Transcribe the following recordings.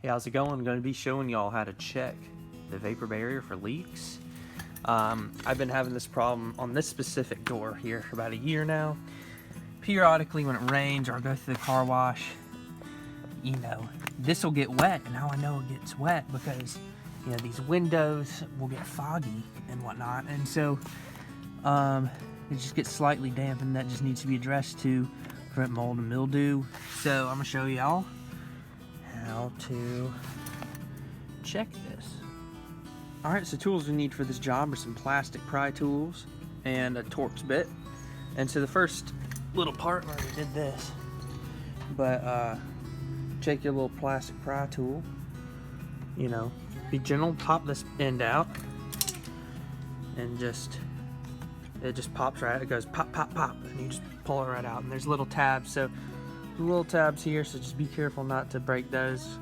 Hey, how's it going? I'm going to be showing y'all how to check the vapor barrier for leaks. I've been having this problem on this specific door here for about a year now. Periodically when it rains or I go through the car wash, you know, this will get wet, and how I know it gets wet because, you know, these windows will get foggy and whatnot, and so it just gets slightly damp, and that just needs to be addressed to prevent mold and mildew. So I'm going to show y'all how to check this. Alright, so tools we need for this job are some plastic pry tools and a Torx bit. And so the first little part, I already did this, but take your little plastic pry tool, you know, be gentle, pop this end out, and it just pops right, it goes pop, pop, pop, and you just pull it right out. And there's little tabs, so little tabs here, so just be careful not to break those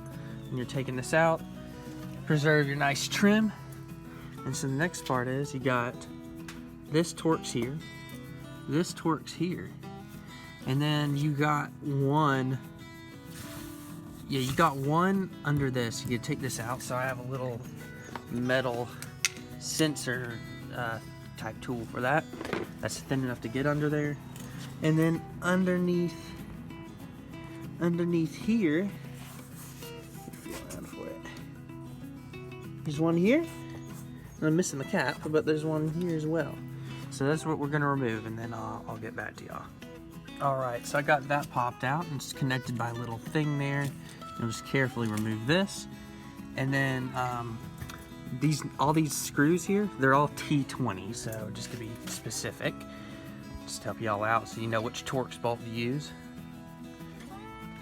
when you're taking this out. Preserve your nice trim. And so the next part is you got this Torx here, this Torx here, and then you got one, you got one under this. You can take this out, so I have a little metal sensor type tool for that. That's thin enough to get under there. And then underneath here, feel around for it. There's one here. I'm missing the cap, but there's one here as well. So that's what we're gonna remove, and then I'll get back to y'all. All right, so I got that popped out, and it's connected by a little thing there. I'll just carefully remove this, and then all these screws here, they're all T20. So just to be specific, just to help y'all out, so you know which Torx bolt to use.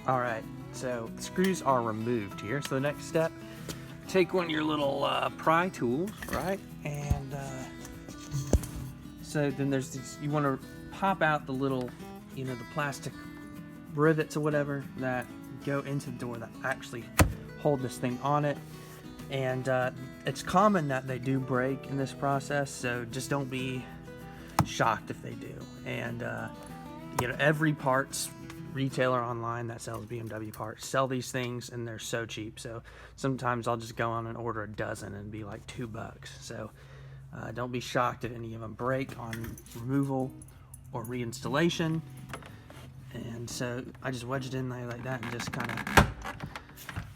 Alright, so the screws are removed here. So the next step, take one of your little pry tools, right? And so then there's these, you want to pop out the little, you know, the plastic rivets or whatever that go into the door that actually hold this thing on it. And it's common that they do break in this process, so just don't be shocked if they do. And you know, every parts retailer online that sells BMW parts sell these things, and they're so cheap. So sometimes I'll just go on and order a dozen and be like $2. So don't be shocked if any of them break on removal or reinstallation. And so I just wedge it in there like that, and just kind of,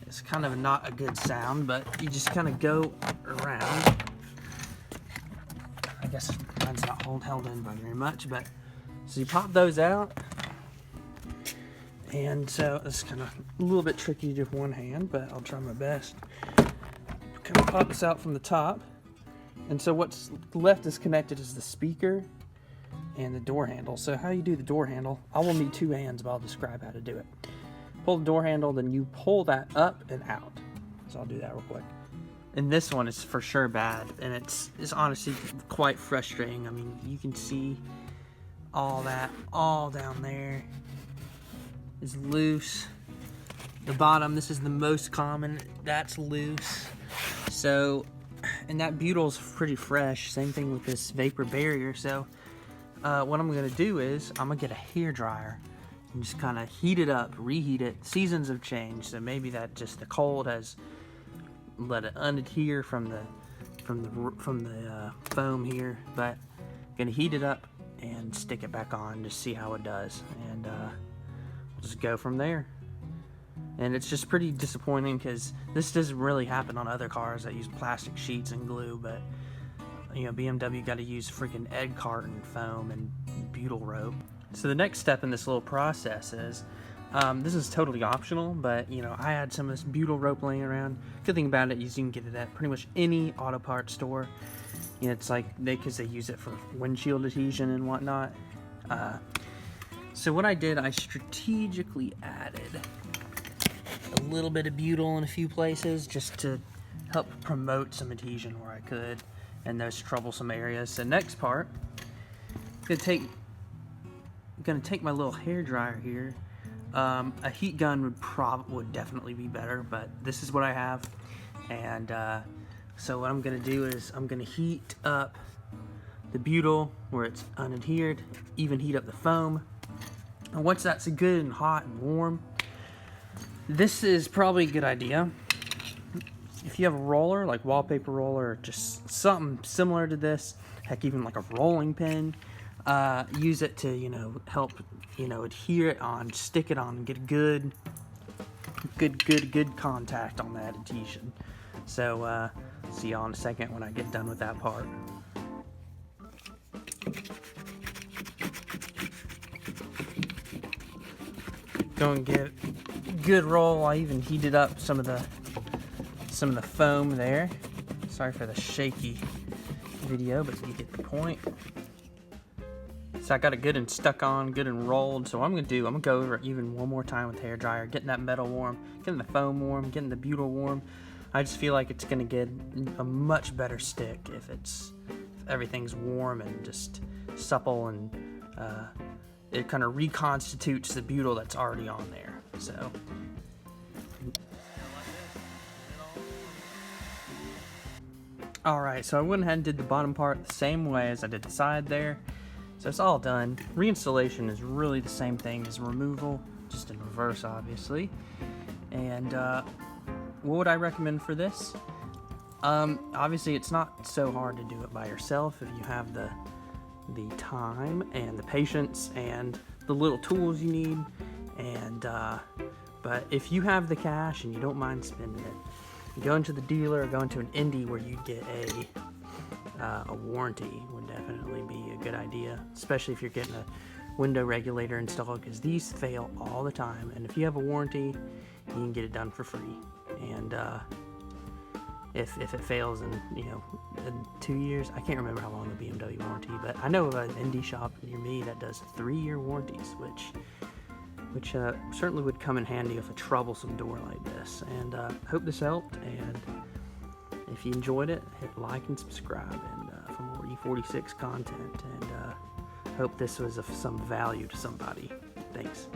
it's kind of not a good sound, but you just kind of go around. I guess mine's not held in by very much, but so you pop those out. And so it's kind of a little bit tricky to do with one hand, but I'll try my best. Kind of pop this out from the top. And so what's left is connected is the speaker and the door handle. So how you do the door handle, I will need two hands, but I'll describe how to do it. Pull the door handle, then you pull that up and out. So I'll do that real quick. And this one is for sure bad, and it's honestly quite frustrating. I mean, you can see all that all down there is loose. The bottom, this is the most common, that's loose. So, and that butyl's pretty fresh. Same thing with this vapor barrier. So what I'm gonna do is I'm gonna get a hair dryer and just kind of heat it up, reheat it. Seasons have changed, so maybe that just the cold has let it unadhere from the foam here. But I'm gonna heat it up and stick it back on, just see how it does, and we'll just go from there. And it's just pretty disappointing because this doesn't really happen on other cars that use plastic sheets and glue, but you know, BMW got to use freaking egg carton foam and butyl rope. So the next step in this little process is, this is totally optional, but you know, I had some of this butyl rope laying around. Good thing about it is you can get it at pretty much any auto parts store. You know, it's like because they use it for windshield adhesion and whatnot. So what I did, I strategically added a little bit of butyl in a few places just to help promote some adhesion where I could in those troublesome areas. So next part, I'm gonna take my little hair dryer here. A heat gun would definitely be better, but this is what I have. And so what I'm gonna do is I'm gonna heat up the butyl where it's unadhered, even heat up the foam. And once that's good and hot and warm, this is probably a good idea. if you have a roller, like wallpaper roller, or just something similar to this, heck, even like a rolling pin, use it to, you know, help, you know, adhere it on, stick it on, and get a good contact on that adhesion. So, see y'all in a second when I get done with that part. Go and get a good roll. I even heated up some of the foam there. Sorry for the shaky video, but you get the point. So I got it good and stuck on, good and rolled. So what I'm gonna go over it even one more time with the hairdryer, getting that metal warm, getting the foam warm, getting the butyl warm. I just feel like it's gonna get a much better stick if everything's warm and just supple, and it kind of reconstitutes the butyl that's already on there. So. Alright, so I went ahead and did the bottom part the same way as I did the side there. So it's all done. Reinstallation is really the same thing as removal, just in reverse, obviously. And what would I recommend for this? Obviously, it's not so hard to do it by yourself if you have the time and the patience and the little tools you need. And but if you have the cash and you don't mind spending it, going to the dealer or going to an indie where you get a warranty would definitely be a good idea, especially if you're getting a window regulator installed, because these fail all the time, and if you have a warranty, you can get it done for free. And if it fails in, you know, in 2 years, I can't remember how long the BMW warranty, but I know of an indie shop near me that does 3-year warranties, which certainly would come in handy with a troublesome door like this. And hope this helped, and if you enjoyed it, hit like and subscribe, and for more E46 content, and hope this was of some value to somebody. Thanks.